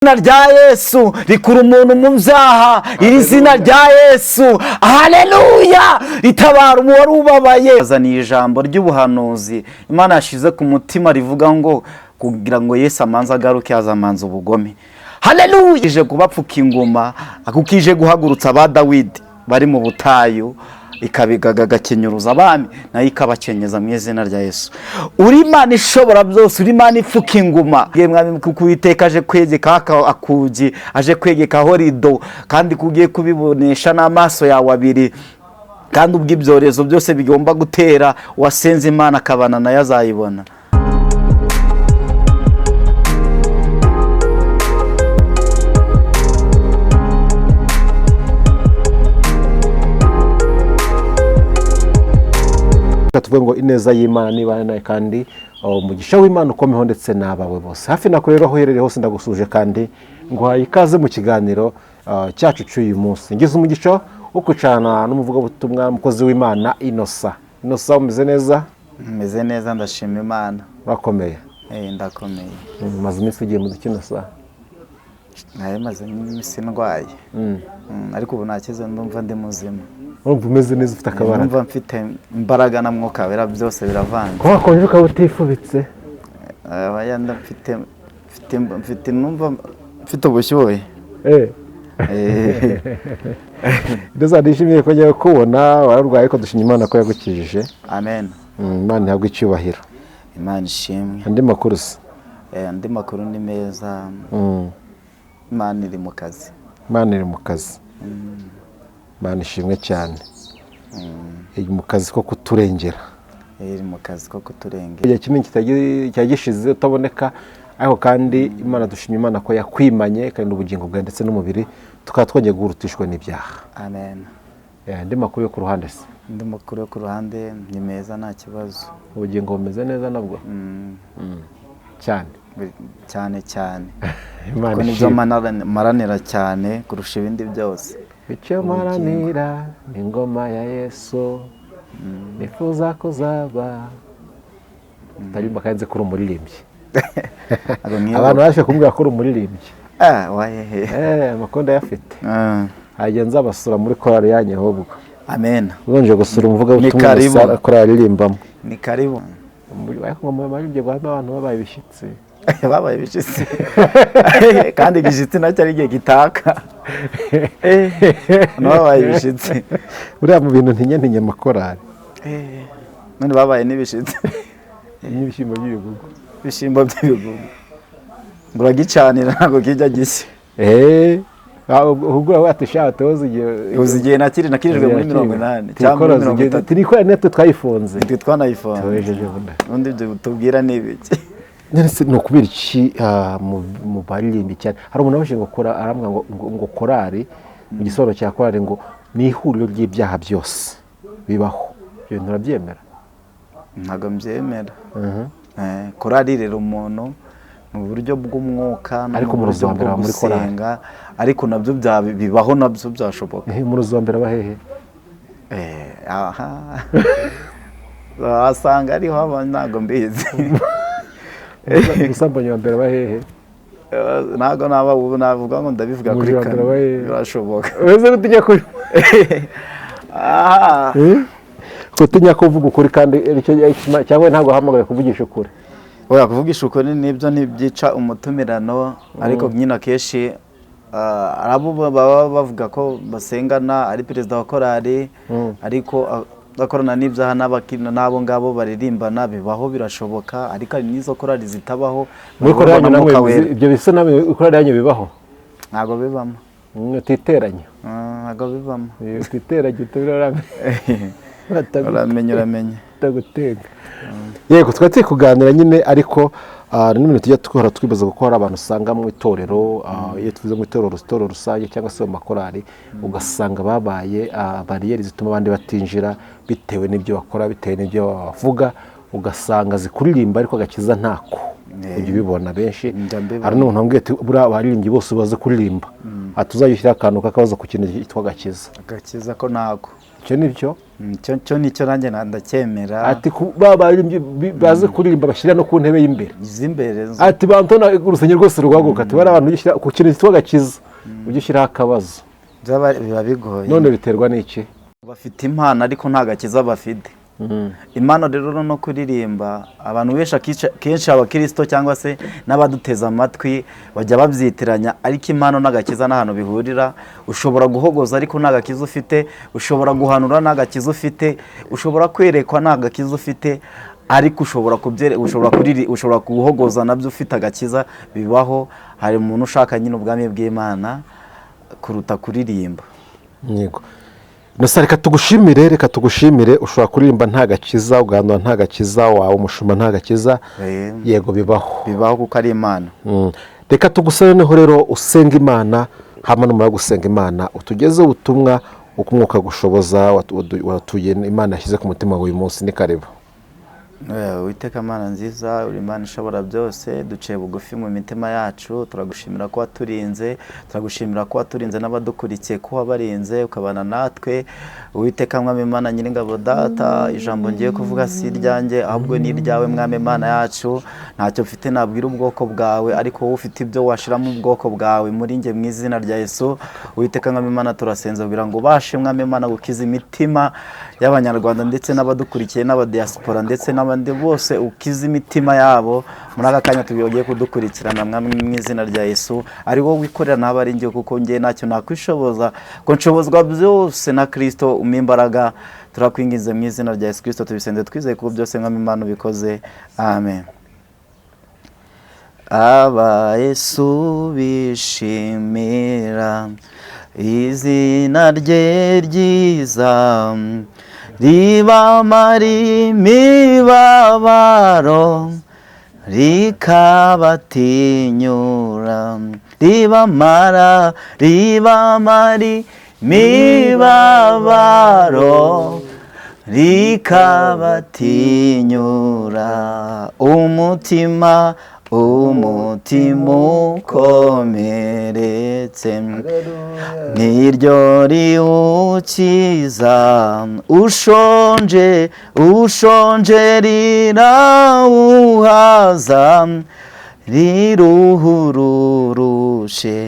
Izina rya Yesu rikura umuntu mu byaha. Iri zina rya Yesu, haleluya, ritabara uwari ubabaye. Azaniye ijambo ry'ubuhanuzi Imana yashize ku mutima rivuga ngo kugira ngo Yesu amanza agaruke azamanza ubugome. Haleluya. Ije kubapfuka ingoma, akukije guhagurutsa ba Dawidi bari mu butayu, ikabigaga gakenyuruza abami nayo ikabakenyeza mu izina rya Yesu. Uri Imana ishobora byose, uri Imana ipfuka inguma. Mwami kuwiteka aje kwegeka akugi, aje kwegeka horido, kandi kugiye kubibonesha n'amaso yawe abiri, kandi ubw'ibyorezo byose bigomba gutera wasenze Imana akabana nayo azayibona. tuvuge ngo ineza y'Imana nibane nawe kandi umugisha w'Imana ukomeho ndetse n'abawe bose. Hafi nakurero aho uherereye hose ndagusuje kandi nguhaye ikaze mu kiganiro cyacu cy'uyu munsi. Ngize umugisha wo kwicarana n'umuvugabutumwa mukozi w'Imana Innocent. Innocent, umeze neza? Meze neza, ndashima Imana. Urakomeye? Ndakomeye. Maze iminsi ugiye mu Innocent? Maze iminsi ndwaye, ariko ubu nakize, ndumva ndi muzima. Urumva umeze neza, ufite akabaraga? Ndumva mfite imbaraga na mwuka wera, byose biravanze. Ko wakonje ukaba utifubitse? Yanda mfite ubushyuhe. Ndashimiye ko ngiye kubona wararwaye, ko dushimye Imana ko yagukijije. Amen. Imana ihabwe icyubahiro. Imana ishimwe. Andi makuru se? Andi makuru ni meza. Imana iri mu kazi. Imana iri mu kazi. Imana ishimwe cyane. Iri mu kazi ko kuturengera. Iri mu kazi ko kuturengera. Igihe kinini cyagishize utaboneka, ariko kandi Imana dushimye Imana ko yakwimanye kandi ubugingo bwawe ndetse n'umubiri tukaba twongeye guhurutishwa n'ibyaha. Amen. Andi makuru yo ku ruhande se? Andi makuru yo ku ruhande ni meza, nta kibazo. Ubugingo bumeze neza nabwo? Cyane. Cyane cyane. Imana nibyo maranira cyane kurusha ibindi byose. Icyo maranira ni ingoma ya Yesu, nifuza kuzaba. Tarimba kanze kuri umuririmbyi. Abantu baje kumbwira ko uri umuririmbyi. Wahehe. Amakonda yafite. Hajya nzabasura muri korali yanyu ahubwo. Amen. Ubonje gusura umuvuga ubutumwa korali iririmbamo. Ni karibu. Ariko mu maribye abantu babaye bishyitsi. Babaye bishyitsi. Kandi igishitsi nacyo ari igihe gitaka. Babaye bishyitsi. Uriya mu bintu ntinye amakorali. None babaye n'ibishitsi. N'ibishyimbo by'ibigugu. Ibishyimbo by'ibigugu. Uragicanira ntabwo kijya gishya. Ubwo watishatse uzigiye nakirijwe muri 80 cyangwa 30. Turikora netwe twayifunze. Twanayifunze. Twejeje bunda. Undi byo tubwira n'ibiki. Nese no kubira iki mu baririmbi cyane. Hari umuntu abashe gukora aramwa ngo korali mu gisoro cya korali ngo ni ihuriro ry'ibyaha byose bibaho. Ibyo nturabyemera? Ntago mbyemera. Korali rero umuntu mu buryo bw'umwuka ariko mu ruzombera muri korali, ariko nabyo bibaho, nabyo byashoboka. Mu ruzombera bahehe? Asanga ariho abantu ntago mbizi. Usambanya mbere bahehe? Ntago navuga ngo ndabivuga kuri kamera, birashoboka. Weze gutinya kuri kutinya kuvuga ukuri kandi cyangwa ntago hamagaye kuvugisha ukuri. Oya, kuvugisha ukuri nibyo ntibyica umutumirano, ariko nyina keshi arabo baba bavuga ko basengana ari perezida wa korali, ariko bakorana n'ibyaha n'abakina nabo ngabo baririmbana, bibaho, birashoboka. Ariko ari nizo korali zitabaho. Muri korali namwe ibyo bisa namwe korali yanyu bibaho? Ntago bibamo. Titeranya? Ntago bibamo. Titeranya utabirarame. Uramenye tagutega. Yego, twatse kuganira nyine, ariko n'ibintu tujya tukora twibaza ko hari abantu usanga mu itorero, iyo tuvuze mu itorero rusange cyangwa se mu makorali, ugasanga babaye bariyeri zituma abandi batinjira bitewe n'ibyo bakora, bitewe n'ibyo bavuga, ugasanga zikuririmba ariko agakiza ntako. Ibyo bibona benshi. Hari n'umuntu wambwiye ati buriya abaririmbyi bose baze kuririmba, atuzayishyira akantu k'akabazo ku kintu cyitwa agakiza. Agakiza ko ntako. icyo ni byo cyo nicyo nanjye ndacyemera. ati baze kuririmba bashyira no ku ntebe y'imbere iz'imbere ati bantona urusengero rwose rwaguka ati bari abantu ujya ku kintu cyitwa agakiza ujye ushyiraho akabazo biba bigoye. none biterwa n'iki? bafite impano ariko nta gakiza bafite. impano rero no kuririmba abantu benshi kenshi abakirisito cyangwa se n'abaduteza amatwi bajya babyitiranya, ariko impano n'agakiza n'ahantu bihurira. ushobora guhogoza ariko nta gakiza ufite, ushobora guhanura nta gakiza ufite, ushobora kwerekwa nta gakiza ufite, ariko ushobora guhogoza nabyo ufite agakiza. bibaho. hari umuntu ushaka nyine ubwami bw'Imana kuruta kuririmba. yego nasa reka tugushimire ushobora kuririmba nta gakiza, ugahanura nta gakiza, wawe umushumba nta gakiza. yego bibaho kuko ari Imana. reka tugusabe noneho rero usenga Imana, hama numara gusenga Imana utugezeho ubutumwa uko umwuka gushoboza watuye Imana yashyize ku mutima wawe uyu munsi. ni karibu. Uwiteka Mana nziza, uri Imana ishobora byose, duciye bugufi mu mitima yacu. turagushimira ko waturinze, turagushimira ko waturinze n'abadukurikiye, ko wabarinze ukabana natwe. Uwiteka Mwami Imana Nyiringabo Data, ijambo ngiye kuvuga si iryanjye ahubwo ni iryawe Mwami Imana yacu. ntacyo mfite nabwira ubwoko bwawe, ariko wowe ufite ibyo washira mu bwoko bwawe muri njye, mu izina rya Yesu. Uwiteka Mwami Imana turasenze kugira ngo ubashe Mwami Imana gukiza imitima y'Abanyarwanda ndetse n'abadukurikiye n'abadiaspora ndetse n'abandi bose, ukiza imitima yabo muri aka kanya tugiye kudukurikirana Mwami mu izina rya Yesu. ari wowe wikorera naba ari njye, kuko njye ntacyo nakwishoboza, ko nshobozwa byose na Kristo umpa imbaraga. turakwinginze mu izina rya Yesu Kristo tubisenze twizeye ko byose Mwami Imana ubikoze. amen. aba Yesu bishimira izina rye ryiza, ribamara imibabaro rikabatinyura, ribamara imibabaro rikabatinyura. umutima ukomeretse niryo riwukiza, ushonje rirawuhaza, riruhururushe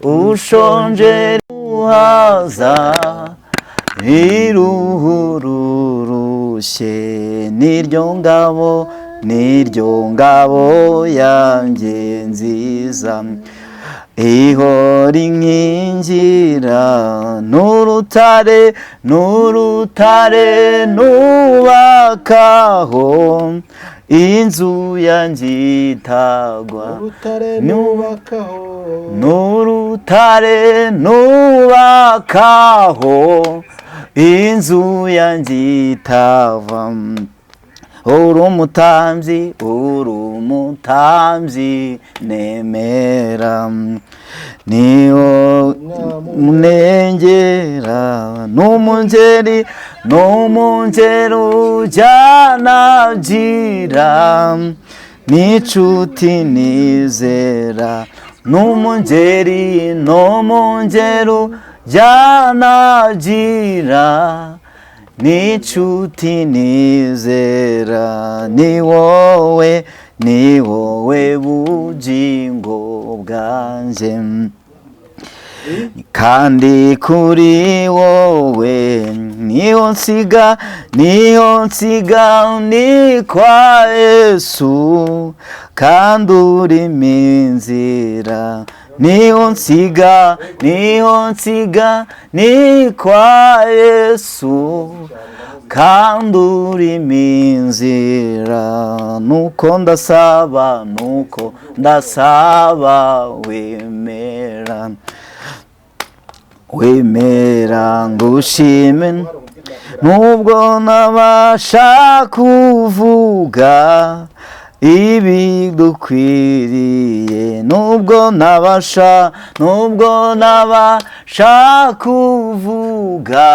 ushonje rirawuhaza, riruhururushe. niryo ngabo yanjye nziza, ihora inkingira, n'urutare nubakaho inzu yanjye itagwa, n'urutare nubakaho inzu yanjye itava. uri umutambyi nemera, niwo munengera, n'umungeri ujyana gira, n'inshuti nizera, n'umungeri ujyana gira, n'inshuti nizera. ni wowe bugingo bwanjye, kandi kuri wowe niho nsiga ni kwa Yesu, kandi urimo inzira, niho nsiga ni kwa Yesu, kandi urimo inzira. nuko ndasaba wemera ngushime, nubwo nabasha kuvuga ibidukwiriye, nubwo nabasha kuvuga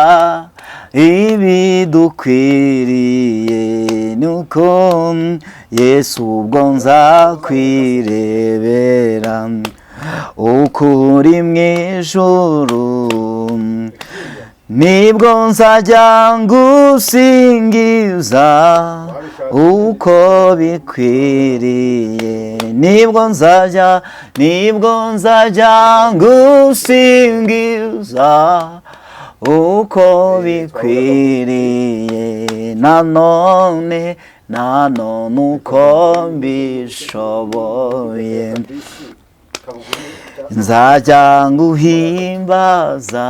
ibidukwiriye, nuko Yesu ubwo nzakwirebera ukuri mu ijuru, nibwo nzajya ngusingiza uko bikwiriye, nibwo nzajya ngusingiza uko bikwiriye, nanone uko mbishoboye, nzajya nguhimbaza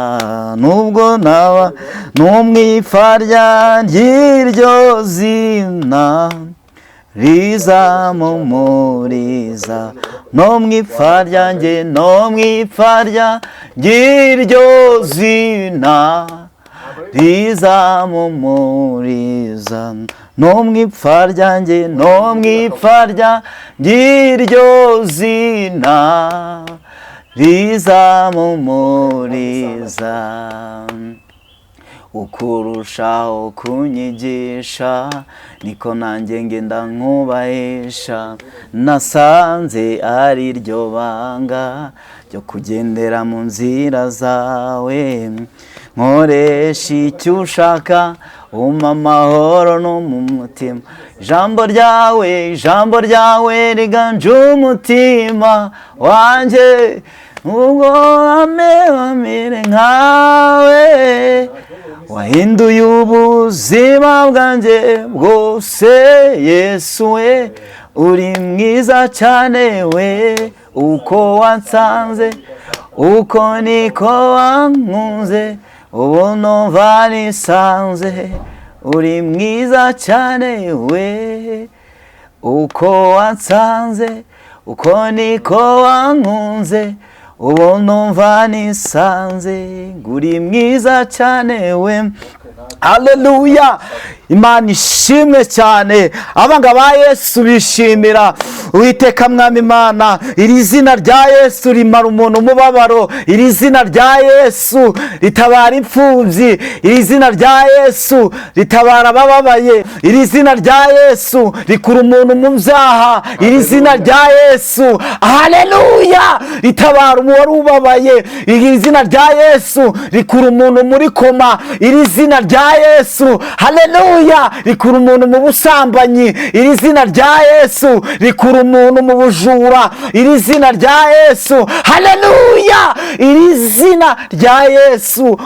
nubwo naba n'umwipfa ry'iryo zina rizamumuriza, no mwipfa ryanjye, no mwipfa ry'iryo zina rizamumuriza, no mwipfa ryanjye, no mwipfa ry'iryo zina rizamumuriza. uko urushaho kunyigisha niko nanjye ngenda nkubahisha, nasanze ari ryo banga ryo kugendera mu nzira zawe, nkoresha icyo ushaka umpa amahoro no mu mutima, ijambo ryawe riganje umutima wanjye, ubwo wamere nkawe, wahinduye ubuzima bwanjye bwose. Yesu we uri mwiza cyane we, uko wansanze uko niko wankunze, ubu numva nisanze, uri mwiza cyane we, uko wansanze uko niko wankunze, ubu numva nisanze, uri mwiza cyane we. Haleluya, Imana ishimwe cyane. Abanga ba Yesu bishimira Uwiteka Mwami Imana. Iri zina rya Yesu rimara umuntu umubabaro, iri zina rya Yesu ritabara imfubyi, iri zina rya Yesu ritabara abababaye, iri zina rya Yesu rikura umuntu mu byaha, iri zina rya Yesu, haleluya, ritabara uwari ubabaye, iri zina rya Yesu rikura umuntu muri koma, iri zina rya Yesu, haleluya, rikura umuntu mu busambanyi, iri zina rya Yesu rikura umuntu mu bujura, iri zina rya Yesu, haleluya, iri zina rya Yesu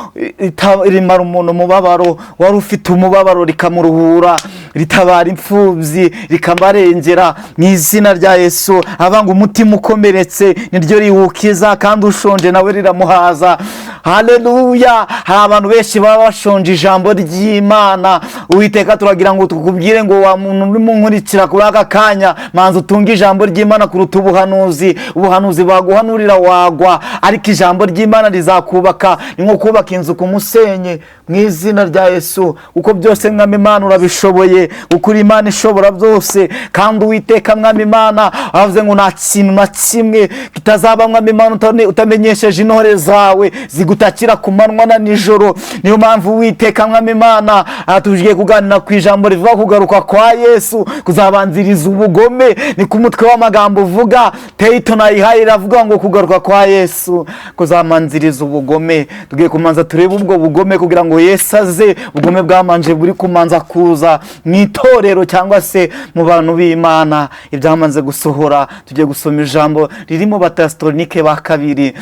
rimara umuntu umubabaro, wari ufite umubabaro rikamuruhura, ritabara imfubyi rikamarengera, mu izina rya Yesu. Abanga umutima ukomeretse niryo riwukiza, kandi ushonje nawe riramuhaza, haleluya. Hari abantu benshi baba bashonje ijambo ry'Imana. Uwiteka turagira ngo tukubwire ngo wa muntu urimo nkurikira kuri aka kanya, manza utunge ijambo ry'Imana kuruta ubuhanuzi. Ubuhanuzi baguhanurira wagwa, ariko ijambo ry'Imana rizakubaka. Ni nko kubaka inzu ku musenyi, mu izina rya Yesu. Uko byose Mwami Imana urabishoboye, ukuri Imana ishobora byose, kandi Uwiteka Mwami Imana avuze ngo nta kintu na kimwe kitazaba Mwami Imana utamenyesheje intore zawe zigutakira ku manywa na nijoro. Niyo mpamvu Uwiteka Mwami Imana tugiye kuganira ku ijambo rivuga kugaruka kwa Yesu kuzabanziriza ubugome. Ni ku mutwe w'amagambo uvuga, Teyito nayihaye iravuga ngo kugaruka kwa Yesu kuzamanziriza ubugome. Tugiye kumanza turebe ubwo bugome kugira ngo Yesu aze. Ubugome bwamanje buri kumanza kuza mu itorero cyangwa se mu bantu b'Imana, ibyamanze gusohora. Tugiye gusoma ijambo riri mu Batesalonike ba kabiri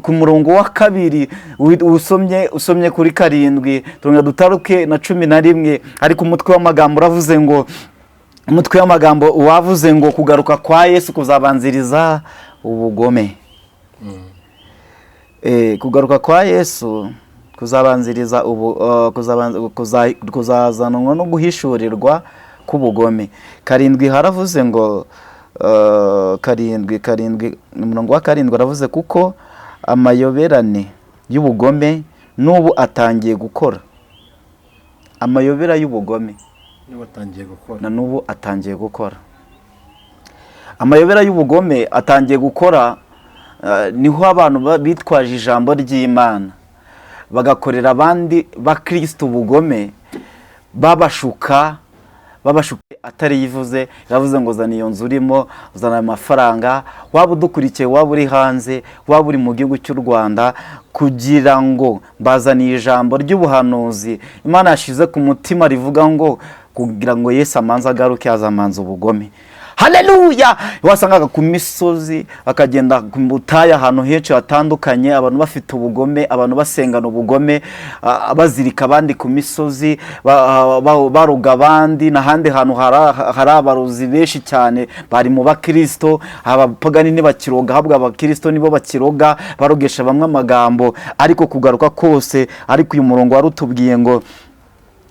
ku murongo wa kabiri, usomye kuri 7, turongera dutaruke na 11. Ariko umutwe w'amagambo uravuze ngo, umutwe w'amagambo wavuze ngo kugaruka kwa Yesu kuzabanziriza ubugome. Kugaruka kwa Yesu kuzabanziriza kuzazanwa no guhishurirwa k'ubugome. 7 haravuze ngo 7 umurongo wa 7 aravuze kuko amayoberane y'ubugome n'ubu atangiye gukora. Amayobera y'ubugome na n'ubu atangiye gukora. Amayobera y'ubugome atangiye gukora. Niho abantu bitwaje ijambo ry'Imana bagakorera abandi ba Kristo ubugome, babashuka, babashuke atari yivuze, yavuze ngo zana iyo nzu urimo, uzana amafaranga, waba udukurikiye, waba uri hanze, waba uri mu gihugu cy'u Rwanda, kugira ngo mbazaniye ijambo ry'ubuhanuzi Imana yashize ku mutima rivuga ngo kugira ngo Yesu amanze agaruke azamanza ubugome. Haleluya! Wasangaga ku misozi, akagenda ku butayu ahantu henshi hatandukanye, abantu bafite ubugome, abantu basengana ubugome, bazirika abandi ku misozi, baroga abandi, n'ahandi hantu hari abarozi benshi cyane bari mu bakristo. Abapagani ntibakiroga, ahubwo abakristo nibo bakiroga, barogesha bamwe amagambo. Ariko kugaruka kose, ariko uyu murongo wari utubwiye ngo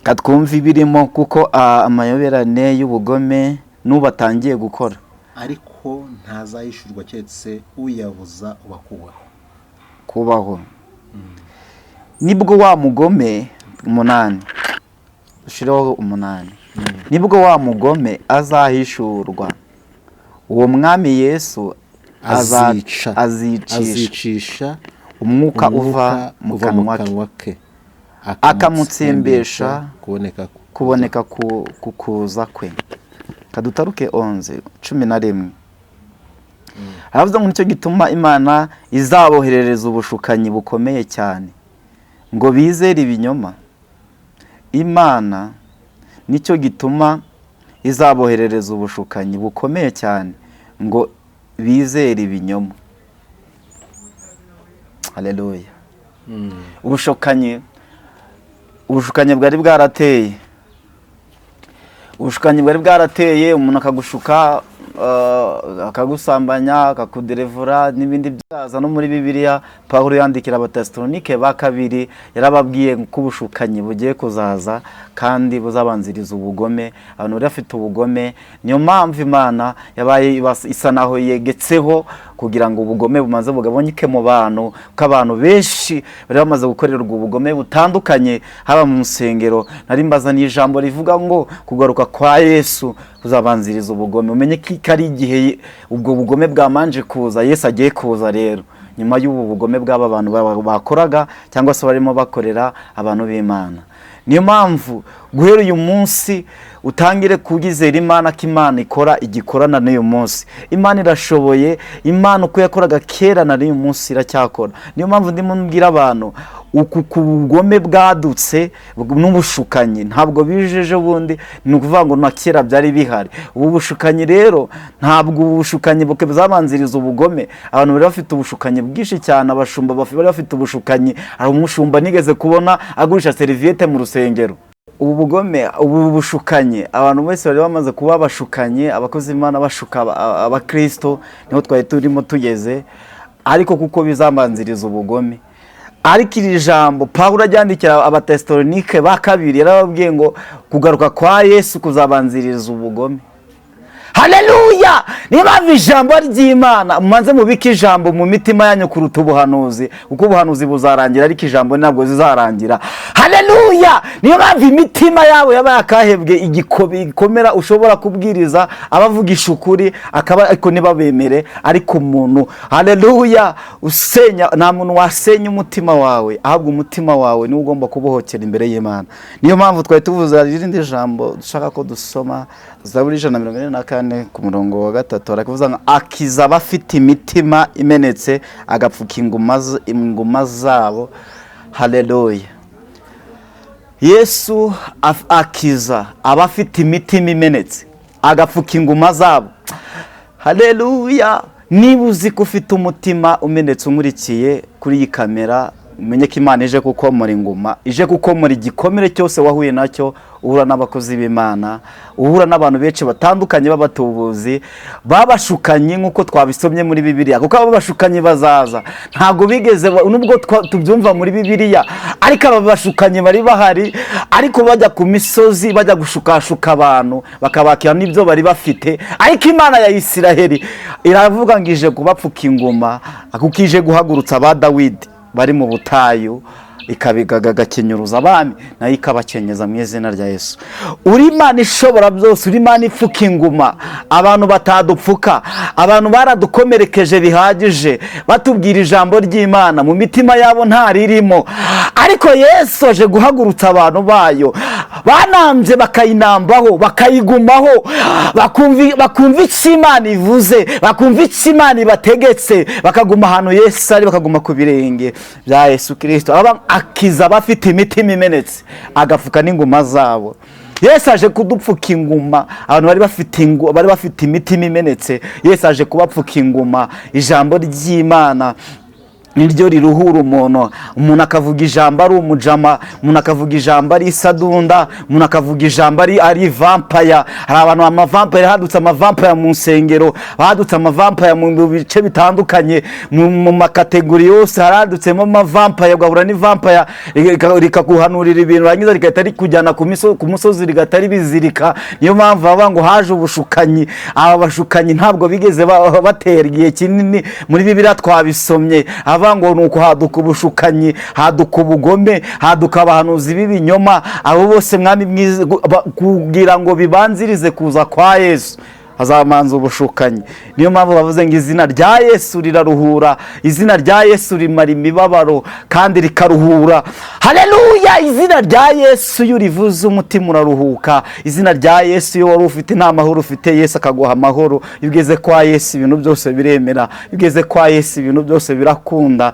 katwumve ibirimo, kuko amayoberane y'ubugome n'ubu atangiye gukora, ariko ntazayishurwa keretse uyabuza kubaho. Nibwo wa mugome 8 ushireho 8, nibwo wa mugome azahishurwa, uwo mwami Yesu azicisha umwuka uva mu kanwa ke, akamutsembesha kuboneka kukuza kwe. Kadutaruke 11:11. Haravuze ngo nicyo gituma Imana izaboherereza ubushukanyi bukomeye cyane ngo bizere ibinyoma. Imana nicyo gituma izaboherereza ubushukanyi bukomeye cyane ngo bizere ibinyoma. Haleluya. Ubushukanyi bwari bwarateye, umuntu akagushuka, akagusambanya, akakuderevura n'ibindi byaza. No muri Bibiliya Pawulo yandikira Abatesalonike ba kabiri yarababwiye ko ubushukanyi bugiye kuzaza kandi buzabanziriza ubugome. Abantu bari bafite ubugome, niyo mpamvu Imana yabaye isa naho yegetseho kugira ngo ubugome bumaze bugabonyeke mu bantu, ko abantu benshi bari bamaze gukorerwa ubugome butandukanye, haba mu nsengero. Nari mbazaniye ijambo rivuga ngo kugaruka kwa Yesu kuzabanziriza ubugome. Umenye ko ari igihe ubwo bugome bwamanje kuza, Yesu agiye kuza rero nyuma y'ubu bugome bw'aba bantu bakoraga cyangwa se barimo bakorera abantu b'Imana. Niyo mpamvu guhera uyu munsi utangire kugizera Imana ko Imana ikora igikorana n'uyu munsi. Imana irashoboye, Imana uko yakoraga kera na n'uyu munsi iracyakora. Niyo mpamvu ndimo mbwira abantu uku kubugome bwadutse n'ubushukanyi ntabwo bijeje bundi, ni ukuvuga ngo na kera byari bihari. Ubu bushukanyi rero ntabwo ubushukanyi buzabanziriza ubugome. Abantu bari bafite ubushukanyi bwinshi cyane, abashumba bari bafite ubushukanyi. Hari umushumba nigeze kubona agurisha serviette mu rusengero. Ubu bugome, ubu bushukanyi, abantu bose bari bamaze kuba bashukanye, abakozi Imana bashuka abakristo, niho twari turimo tugeze. Ariko kuko bizabanziriza ubugome, ariko iri jambo Pawulo aryandikira Abatesalonike ba kabiri yarababwiye ngo kugaruka kwa Yesu kuzabanziriza ubugome. Haleluya! Niba ijambo ry'Imana mumanze mubike ijambo mu mitima yanyu kuruta ubuhanuzi, kuko ubuhanuzi buzarangira ariko ijambo ntabwo zizarangira. Haleluya! Niyo mpamvu imitima yabo yabaye akahebwe igikomera ushobora kubwiriza abavugisha ukuri akaba ariko ntibabemere. Ariko umuntu, haleluya, usenya, nta muntu wasenya umutima wawe, ahubwo umutima wawe niwo ugomba kubohokera imbere y'Imana. Niyo mpamvu twari tuvuze irindi jambo dushaka ko dusoma, Zaburi 144 ku murongo wa 3, arakuvuza ngo akiza abafite imitima imenetse agapfuka inguma zabo. Haleluya! Yesu akiza abafite imitima imenetse agapfuka inguma zabo. Haleluya! Niba uzi ko ufite umutima umenetse umurikiye kuri iyi kamera, umenye ko Imana ije kukomora inguma, ije kukomora igikomere cyose wahuye nacyo. Uhura n'abakozi b'Imana, uhura n'abantu benshi batandukanye b'abatubuzi babashukanye nk'uko twabisomye muri Bibiliya, kuko abo bashukanye bazaza. Ntabwo bigeze, nubwo tubyumva muri Bibiliya, ariko aba bashukanye bari bahari, ariko bajya ku misozi bajya gushukashuka abantu bakabakira n'ibyo bari bafite. Ariko Imana ya Isiraheli iravuga ngo ije kubapfuka inguma, kuko ije guhagurutsa ba Dawidi bari mu butayu, ikabigakenyuruza abami, nayo ikabakenyeza mu izina rya Yesu. Uri Imana ishobora byose, uri Imana ipfuka inguma. Abantu batadupfuka, abantu baradukomerekeje bihagije, batubwira ijambo ry'Imana mu mitima yabo ntaririmo, ariko Yesu aje guhagurutsa abantu bayo, banambye bakayinambaho bakayigumaho, bakumva icyo Imana ivuze, bakumva icyo Imana ibategetse, bakaguma ahantu Yesu ari, bakaguma ku birenge bya Yesu Kristo. Akiza abafite imitima imenetse, agafuka n'inguma zabo. Yesu aje kudupfuka inguma. Abantu bari bafite imitima imenetse, Yesu aje kubapfuka inguma. Ijambo ry'Imana niryo riruhura umuntu. Umuntu akavuga ijambo ari umujama, umuntu akavuga ijambo ari isadunda, umuntu akavuga ijambo ari vampire. Hari abantu amavampire, hadutse amavampire mu nsengero, hadutse amavampire mu bice bitandukanye, mu makategori yose haradutsemo amavampire. Ugahura ni vampire rikaguhanurira ibintu, rangiza rigahita rikujyana ku musozi rigahita ribizirika. Niyo mpamvu baba ngo haje ubushukanyi. Aba bashukanyi ntabwo bigeze batera igihe kinini, muri Bibiliya twabisomye. Ngo nuko haduka ubushukanyi, haduka ubugome, haduka abahanuzi b'ibinyoma. Abo bose Mwami mwiza, kugira ngo bibanzirize kuza kwa Yesu hazamanza ubushukanyi. Niyo mpamvu bavuze ngo izina rya Yesu riraruhura, izina rya Yesu rimara imibabaro kandi rikaruhura. Haleluya! Izina rya Yesu iyo urivuze umutima uraruhuka. Izina rya Yesu iyo wari ufite nta mahoro ufite, Yesu akaguha amahoro. Iyo ugeze kwa Yesu ibintu byose biremera, iyo ugeze kwa Yesu ibintu byose birakunda.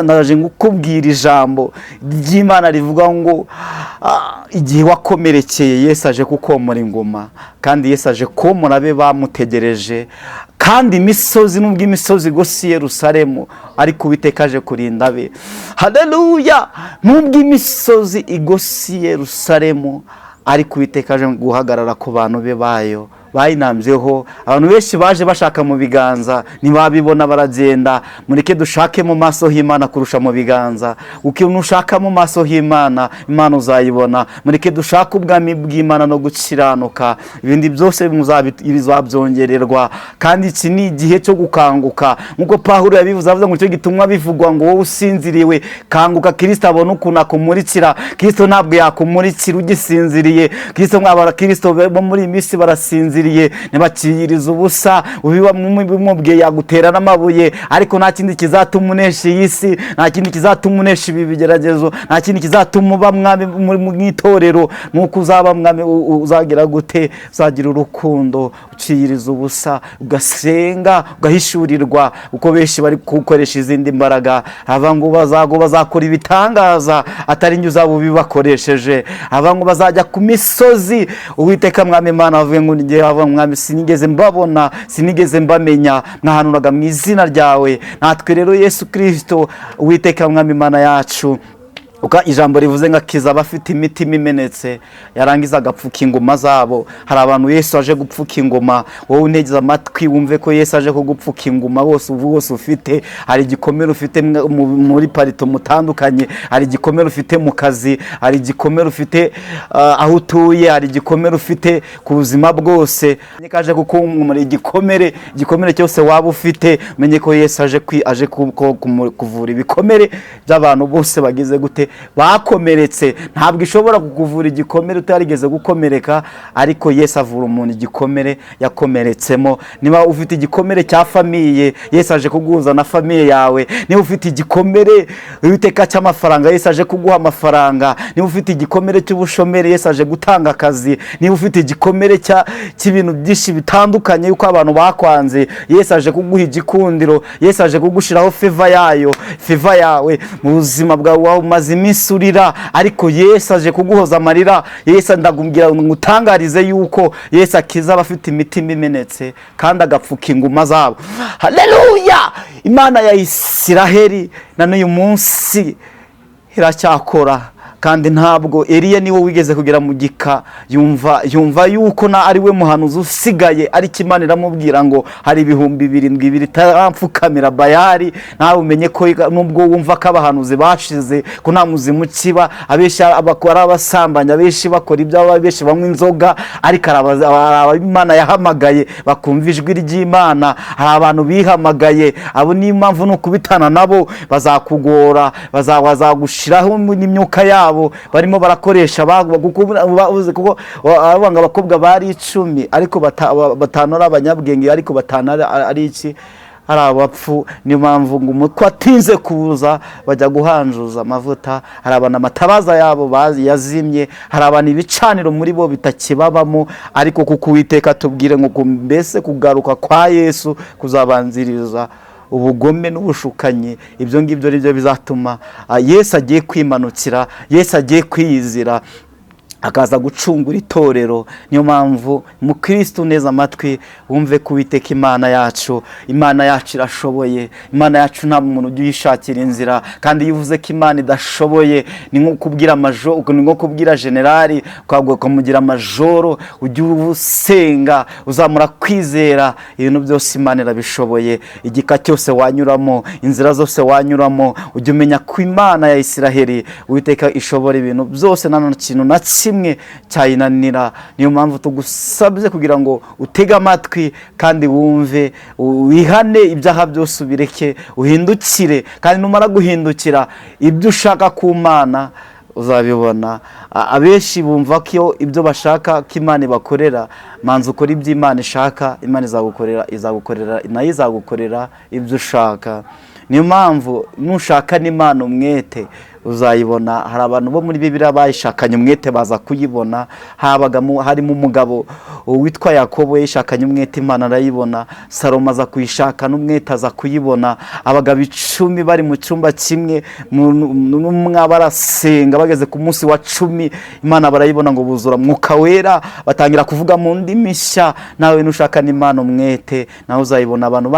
Ndaje ngukubwira ijambo ry'Imana rivuga ngo igihe wakomerekeye Yesu aje kukomora ingoma, kandi Yesu aje komora abe bamutegereje. Kandi imisozi, nubwo imisozi igose Yerusalemu, ariko Uwiteka aje kurinda abe. Haleluya! Nubwo imisozi igose Yerusalemu, ariko Uwiteka aje guhagarara ku bantu be bayo bayinambyeho. Abantu benshi baje bashaka mu biganza, ntibabibona baragenda. Mureke dushake mu maso h'Imana kurusha mu biganza. Ukintu ushaka mu maso h'Imana, Imana uzayibona. Mureke dushake ubwami bw'Imana no gukiranuka, ibindi byose bizabyongererwa. Kandi iki ni igihe cyo gukanguka, nkuko Pawulo yabivuze, avuga ngo icyo gitumwa bivugwa ngo wowe usinziriwe kanguka, Kristo abone ukuntu akumurikira. Kristo ntabwo yakumurikira ugisinziriye. Kristo bo muri iyi minsi barasinziriye, ntibakiyiriza ubusa. Ubiba mumubwiye yagutera n'amabuye, ariko nta kindi kizatuma unesha iyi si, nta kindi kizatuma unesha ibi bigeragezo, nta kindi kizatuma uba mwami mu itorero. Nuko uzaba mwami, uzagira gute? Uzagira urukundo, ukiyiriza ubusa, ugasenga, ugahishurirwa. Uko benshi bari gukoresha izindi mbaraga, aba ngo bazakora ibitangaza, atari njye uzaba ubibakoresheje. Aba ngo bazajya ku misozi. Uwiteka Mwami Imana avuye ngo ngiye Mwami, sinigeze mbabona, sinigeze mbamenya, mwahanuraga mu izina ryawe. Natwe rero Yesu Kristo, Uwiteka Mwami Imana yacu, uka ijambo rivuze ngo akiza abafite imitima imenetse, yarangiza agapfuka ingoma zabo. Hari abantu Yesu aje gupfuka ingoma. Wowe untegeze amatwi wumve ko Yesu aje kugupfuka ingoma wose ufite. Hari igikomere ufite muri parito mutandukanye, hari igikomere ufite mu kazi, hari igikomere ufite aho utuye, hari igikomere ufite ku buzima bwose. Kaje kukumumara igikomere cyose waba ufite, menye ko Yesu aje kuvura ibikomere by'abantu bose bagize gute, bakomeretse. Ntabwo ishobora kukuvura igikomere utarigeze gukomereka, ariko Yesu avura umuntu igikomere yakomeretsemo. Niba ufite igikomere cya famiye, Yesu aje kuguhuza na famiye yawe. Niba ufite igikomere Uwiteka cy'amafaranga, Yesu aje kuguha amafaranga. Niba ufite igikomere cy'ubushomeri, Yesu aje gutanga akazi. Niba ufite igikomere cy'ibintu byinshi bitandukanye yuko abantu bakwanze, Yesu aje kuguha igikundiro. Yesu aje kugushiraho favor yawe mu buzima bwawe umaze iminsi urira, ariko Yesu aje kuguhoza amarira. Yesu ndagubwira ngutangarize yuko Yesu akiza abafite imitima imenetse, kandi agapfuka inguma zabo. Haleluya! Imana ya Isiraheli na n'uyu munsi iracyakora. Kandi ntabwo Eliya niwe wigeze kugera mu gika yumva yuko ari we muhanuzi usigaye, ariko Imana iramubwira ngo hari 7,000 bitaramfukamira Bayali. Nawe umenye ko nubwo wumva ko abahanuzi bashize, ko nta muzimu kiba, abeshi abakora abasambanya, abeshi bakora ibyo, abeshi banywa inzoga, ariko Imana yahamagaye bakumva ijwi ry'Imana. Hari abantu bihamagaye, abo ni impamvu no kubitana nabo bazakugora, bazagushiraho n'imyuka yabo barimo barakoresha kuko abanga abakobwa bari 10, ariko batanu ari abanyabwenge, ariko batanu ari iki hari abapfu. Niyo mpamvu ngo umutwe atinze kuza bajya guhanjuza amavuta. Hari abantu amatabaza yabo yazimye, hari abantu ibicaniro muri bo bitakibabamo, ariko kuko Uwiteka tubwire ngo mbese kugaruka kwa Yesu kuzabanziriza ubugome n'ubushukanyi. Ibyo ngibyo ari byo bizatuma Yesu agiye kwimanukira, Yesu agiye kwiyizira, akaza gucungura itorero. Niyo mpamvu mukristo neza amatwi wumve ko Uwiteka Imana yacu irashoboye. Imana yacu nta muntu ujya uyishakira inzira, kandi iyo uvuze ko Imana idashoboye ni nko kubwira ni nko kubwira generali ukamugira amajoro. Ujye usenga, uzamura kwizera, ibintu byose Imana irabishoboye. Igika cyose wanyuramo, inzira zose wanyuramo, ujye umenya ko Imana ya Isiraheli Uwiteka ishobora ibintu byose, nta kintu na kimwe cyayinanira. Niyo mpamvu tugusabye kugira ngo utege amatwi kandi wumve, wihane ibyaha byose, ubireke, uhindukire. Kandi numara guhindukira, ibyo ushaka ku Mana uzabibona. Abenshi bumva ko ibyo bashaka ko Imana ibakorera. Manza ukora ibyo Imana ishaka, Imana izagukorera nayo izagukorera ibyo ushaka. Niyo mpamvu nushaka n'Imana umwete uzayibona. Hari abantu bo muri Bibiliya bayishakanye umwete baza kuyibona. Harimo umugabo witwa Yakobo yishakanye umwete, Imana arayibona. Salomo aza kuyishaka n'umwete aza kuyibona. Abagabo 10 bari mu cyumba kimwe, n'umwe barasenga, bageze ku munsi wa 10 Imana barayibona ngo buzura Mwuka Wera, batangira kuvuga mu ndimi nshya. Nawe nushaka n'Imana umwete nawe uzayibona. Abantu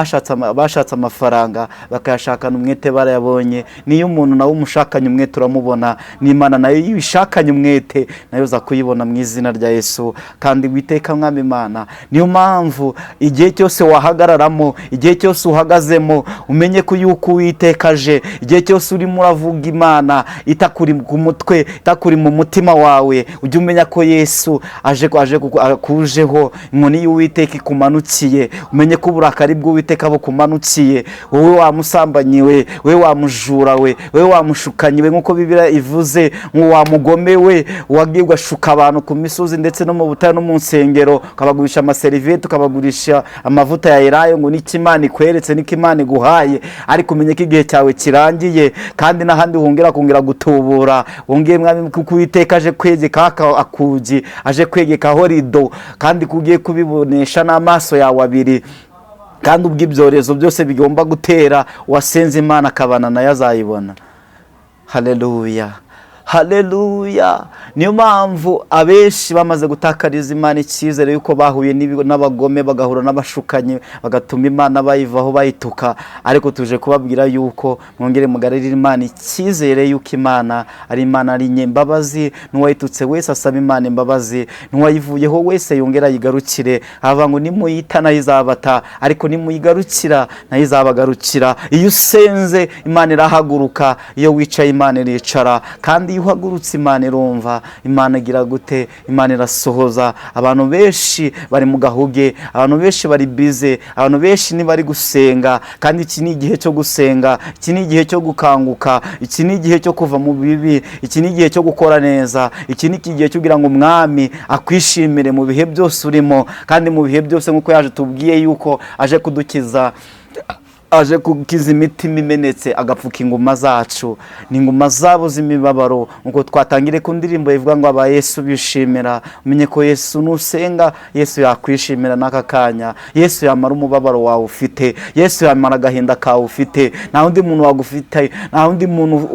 bashatse amafaranga bakayashakana umwete barayabonye. Niyo umuntu nawe umushakanye umwete uramubona. N'Imana nayo yishakanye umwete nayo uza kuyibona mu izina rya Yesu. Kandi Uwiteka Mwami Imana, niyo mpamvu igihe cyose wahagararamo, igihe cyose uhagazemo, umenye ko yuko Uwiteka aje. Igihe cyose urimo uravuga Imana itakuri ku mutwe, itakuri mu mutima wawe, ujye umenya ko Yesu aje kujeho. Inkoni y'Uwiteka ikumanukiye, umenye ko uburakari bw'Uwiteka bukumanukiye. Wowe wamusambanyi we, wowe wamujura we, wowe wamushukanyi we, nk'uko Bibiliya ivuze, ngo wamugome we wagiye ugashuka abantu ku misozi ndetse no mu butayu no mu nsengero, ukabagurisha amaseriviyete, ukabagurisha amavuta ya elayo, ngo niki Imana ikweretse, niki Imana iguhaye. Ariko umenye ko igihe cyawe kirangiye, kandi n'ahandi kongera gutubura. Wongeye Mwami kuko Uwiteka aje kwegeka akugi, aje kwegekaho rido, kandi kugiye kubibonesha n'amaso yawe abiri. Kandi ubwo ibyorezo byose bigomba gutera, wasenze Imana akabana nayo azayibona. Haleluya, haleluya. Niyo mpamvu abenshi bamaze gutakariza Imana icyizere yuko bahuye n'abagome, bagahura n'abashukanyi, bagatuma Imana bayivaho bayituka. Ariko tuje kubabwira yuko mwongere mugarurire Imana icyizere yuko Imana ari Imana ari nyembabazi. N'uwayitutse wese asaba Imana imbabazi, n'uwayivuyeho wese yongera yigarukire. Hava ngo nimuyita nayo izabata, ariko nimuyigarukira nayo izabagarukira. Iyo usenze Imana irahaguruka, iyo wicaye Imana iricara. Kandi iyo uhagurutse Imana irumva. Imana igira gute? Imana irasohoza. Abantu benshi bari mu gahuge, abantu benshi bari bize, abantu benshi ntibari gusenga. Kandi iki ni igihe cyo gusenga, iki ni igihe cyo gukanguka, iki ni igihe cyo kuva mu bibi, iki ni igihe cyo gukora neza, iki ni igihe cyo kugira ngo Umwami akwishimire mu bihe byose urimo. Kandi mu bihe byose nk'uko yaje tubwiye yuko aje kudukiza, aje kukiza imitima imenetse, agapfuka inguma zacu, n'inguma zabo z'imibabaro. Ngo twatangire ku ndirimbo ivuga ngo aba Yesu bishimira. Umenye ko Yesu nusenga, Yesu yakwishimira n'aka kanya. Yesu yamara umubabaro wawe ufite, Yesu yamara agahinda kawe ufite. Nta undi muntu wagufite, nta undi muntu.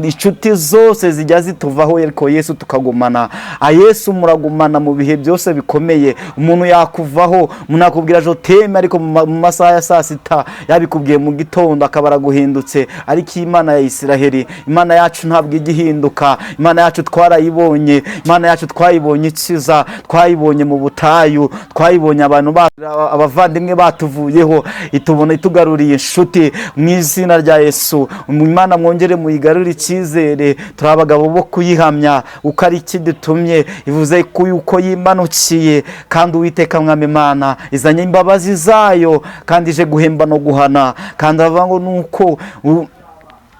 Inshuti zose zijya zituvaho, ariko Yesu tukagumana. Yesu muragumana mu bihe byose bikomeye. Umuntu yakuvaho, umuntu yakubwira jo teme, ariko mu masaha ya saa sita yabikubwiye mu gitondo akabara guhindutse. Ariko Imana ya Isiraheli, Imana yacu ntabwo igihinduka. Imana yacu twarayibonye, Imana yacu twayibonye ikiza, twayibonye mu butayu, twayibonye abantu abavandimwe batuvuyeho, itubona itugaruriye inshuti. Mu izina rya Yesu, Imana mwongere muyigarure icyizere. Turi abagabo bo kuyihamya uko ari kidutumye. Ivuze ko yuko yimanukiye, kandi Uwiteka Mwami Imana izanye imbabazi zayo, kandi ije guhemba no guhana. Kandi avuga ngo nuko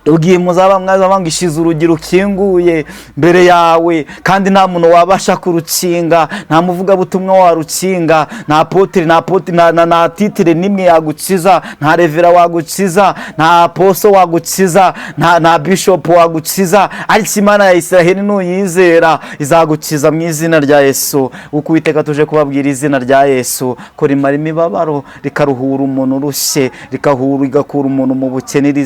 ugiye muzaba mwabangishiza urugi rukinguye mbere yawe, kandi nta muntu wabasha kurukinga, nta muvugabutumwa warukinga, nta potiri nta titire nimwe yagukiza, nta revera wagukiza, nta aposo wagukiza, nta bishop wagukiza, ariko Imana ya Isiraheli nuyizera izagukiza mu izina rya Yesu. Uko Uwiteka tuje kubabwira izina rya Yesu ko rimara imibabaro, rikaruhura umuntu urushye, rigakura umuntu mu bukene. Iri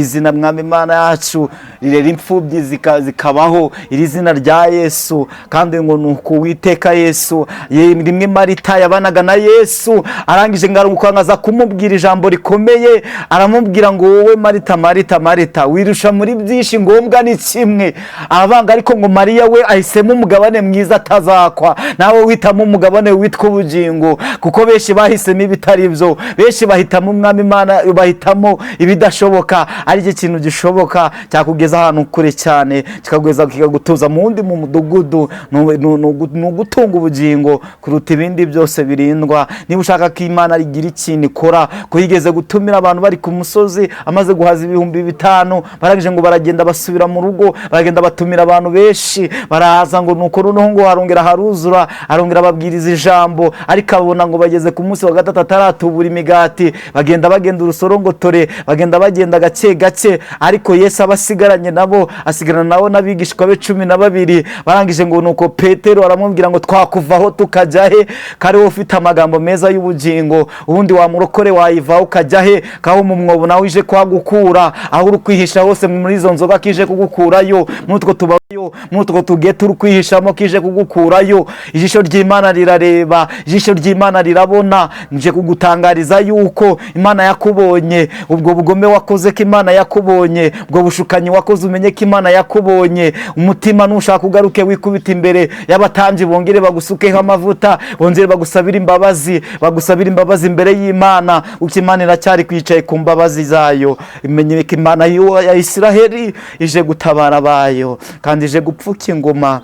zina Mwami Imana yacu rirera imfubyi zikabaho, iri zina rya Yesu. Kandi ngo nuko Uwiteka Yesu rimwe Marita yabanaga na Yesu, arangije ngarukangaza kumubwira ijambo rikomeye, aramubwira ngo wowe Marita, Marita, Marita, wirusha muri byinshi, ngombwa ni kimwe. Abanga ariko ngo Mariya we ahisemo umugabane mwiza atazakwa. Nawe witamo umugabane witwa ubugingo, kuko benshi bahisemo ibitari byo, benshi bahitamo Umwami Imana, bahitamo ibidashoboka, ari cyo kintu gishoboka cyakugeza ahantu kure cyane, kikagutuza mu wundi mu mudugudu. Ni ugutunga ubugingo kuruta ibindi byose birindwa. Niba ushaka ko Imana igira ikintu ikora, ko yigeze gutumira abantu bari ku musozi amaze guhaza 5,000, barangije ngo baragenda basubira mu rugo, baragenda batumira abantu benshi, baraza ngo nuko noneho ngo harongera haruzura, arongera babwiriza ijambo, ariko abona ngo bageze ku munsi wa gatatu ataratubura imigati, bagenda urusorongotore, bagenda bagenda gake gake, ariko Yesu abasigaranye nabo, asigarana nabo n'abigishwa be 12. Barangije ngo nuko Petero aramubwira ngo twakuvaho tukajya he? Kari wowe ufite amagambo meza y'ubugingo, ubundi wa murokore wayivaho ukajya he? Kaho mu mwobo nawe ije kwagukura, aho uri kwihisha hose muri izo nzoga kije kugukurayo, mutwo tubayo, mutwo tugete uri kwihishamo kije kugukurayo. Ijisho ry'Imana rirareba, ijisho ry'Imana rirabona. Nje kugutangariza yuko Imana yakubonye, ubwo bugome wakoze ko Imana yakubonye, ubwo bushukanyi wakoze umenye ko Imana yakubonye. Umutima nushaka ugaruke wikubita imbere y'abatambyi, bongere bagusukeho amavuta, bongere bagusabira imbabazi imbere y'Imana, uko Imana iracyari kwicaye ku mbabazi zayo. Imenye ko Imana ya Isiraheli ije gutabara bayo, kandi ije gupfuka ingoma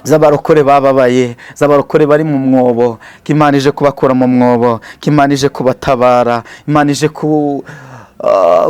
z'abarokore bababaye, z'abarokore bari mu mwobo, ko Imana ije kubakura mu mwobo, ko Imana ije kubatabara, Imana ije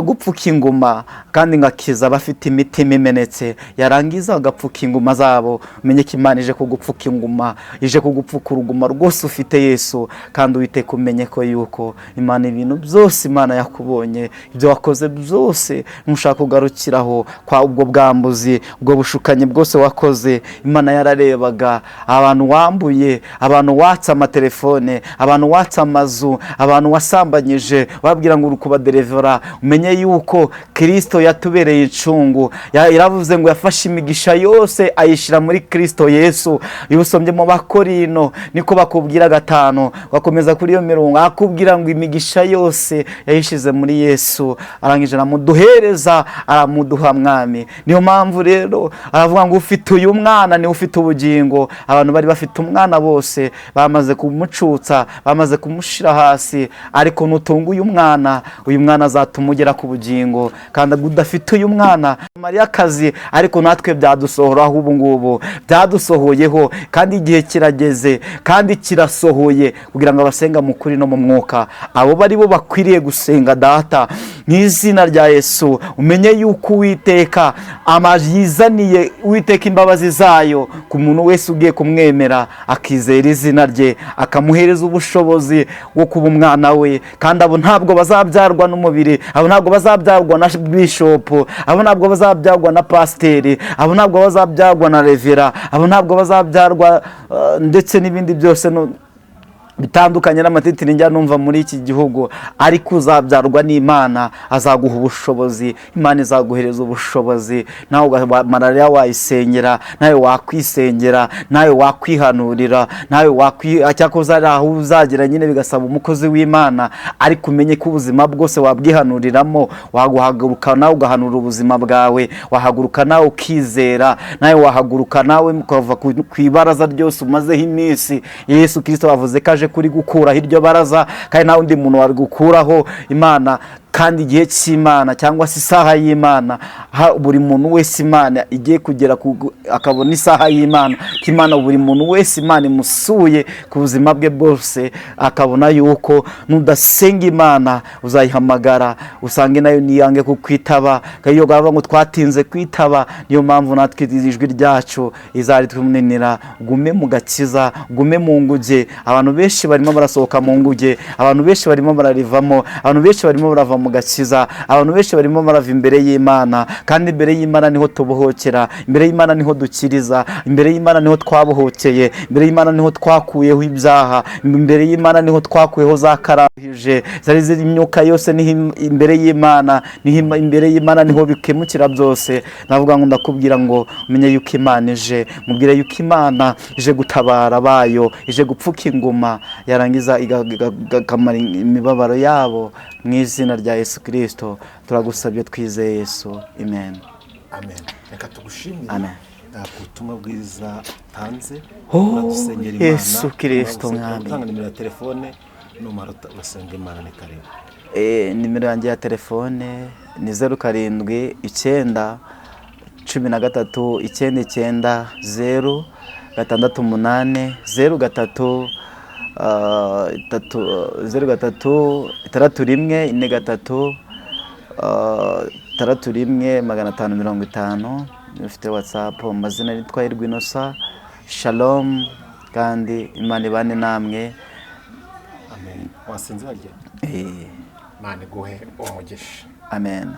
gupfuka inguma, kandi ngakiza abafite imitima imenetse, yarangiza agapfuka inguma zabo. Umenye ko Imana ije kugupfuka inguma, ije kugupfuka uruguma rwose ufite Yesu. Kandi Uwiteka umenye ko yuko Imana ibintu byose Imana yakubonye, ibyo wakoze byose ntushaka kugarukiraho kwa ubwo bwambuzi, ubwo bushukanyi bwose wakoze, Imana yararebaga. Abantu wambuye, abantu watsa amatelefone, abantu watsa amazu, abantu wasambanyije, wabwira ngo uri kubaderevera. Umenye yuko Kristo yatubereye incungu, yaravuze ngo yafashe imigisha yose ayishira muri Kristo Yesu. Iyo usomye mu Bakorino niko bakubwira 5, bakomeza kuri iyo mirongo, akubwira ngo imigisha yose yayishize muri Yesu, arangije aramuduhereza, aramuduha Mwami. Niyo mpamvu rero aravuga ngo ufite uyu mwana ni ufite ubugingo. Abantu bari bafite umwana bose bamaze kumucutsa, bamaze kumushira hasi, ariko nutunga uyu mwana azatumugera ku bugingo. Kandi udafite uyu mwana Mariya kazi, ariko natwe byadusohoraho, ubu ngubu byadusohoyeho, kandi igihe kirageze kandi kirasohoye kugira ngo abasenga mu kuri no mu mwuka, abo bari bo bakwiriye gusenga Data mu izina rya Yesu. Umenye yuko Uwiteka amazizaniye, Uwiteka imbabazi zayo ku muntu wese ugiye kumwemera akizera izina rye, akamuhereza ubushobozi bwo kuba umwana we. Kandi abo ntabwo bazabyarwa n'umubiri, abo ntabwo bazabyarwa na bishop, abo ntabwo bazabyarwa na pasiteri, abo ntabwo bazabyarwa na revera, abo ntabwo bazabyarwa ndetse n'ibindi byose bitandukanye n'amatitiri njya numva muri iki gihugu. Ariko uzabyarwa n'Imana, azaguha ubushobozi, Imana izaguhereza ubushobozi. Nawe malariya wayisengera, nawe wakwisengera, nawe wakwihanurira, nawe cyakoze ari aho uzagira nyine bigasaba umukozi w'Imana. Ariko umenye ko ubuzima bwose wabwihanuriramo, waguhaguruka nawe ugahanura ubuzima bwawe, wahaguruka nawe ukizera, nawe wahaguruka nawe mukava ku ibaraza ryose umazeho iminsi. Yesu Kristo wavuze ko aje kuri gukuraho iryo baraza, kandi nta wundi muntu wari gukuraho. Imana kandi igihe cy'Imana cyangwa se isaha y'Imana, buri muntu wese Imana igiye kugera akabona isaha y'Imana, k'Imana buri muntu wese Imana imusuye ku buzima bwe bwose, akabona yuko nudasenga Imana uzayihamagara usange nayo niyange kukwitaba, kayo gaba ngo twatinze kwitaba, niyo mpamvu natwe ijwi ryacu izari twumunenera. Gume mu gakiza, gume mu nguge. Abantu benshi barimo barasohoka mu nguge, abantu benshi barimo bararivamo, abantu benshi barimo barava mu gakiza, abantu benshi barimo barava imbere y'Imana, kandi imbere y'Imana niho tubohokera, imbere y'Imana niho dukiriza, imbere y'Imana niho twabohokeye, imbere y'Imana niho twakuyeho ibyaha, imbere y'Imana niho twakuyeho za karahije zari ziri imyuka yose, niho imbere y'Imana, niho imbere y'Imana niho bikemukira byose. Navuga ngo ndakubwira ngo umenye yuko Imana ije, mubwire yuko Imana ije gutabara bayo, ije gupfuka inguma, yarangiza igakamara imibabaro yabo, mu izina rya Yesu Kristo turagusabye twizeye Yesu, amen. Amen. Reka tugushimire. Amen. Ubutumwa bwiza utanze, uradusengera Imana, Yesu Kristo mwami. Utanga nimero ya telefone numara basenga Imana, ni karibu. Nimero yanjye ya telefone ni 07 9 13 99 0 6 8 0 ufite WhatsApp. Amazina nitwa Irwinosa. Shalom, kandi Imana ibane namwe. Amen. Wasinze barya? Imana iguhe umugisha. Amen.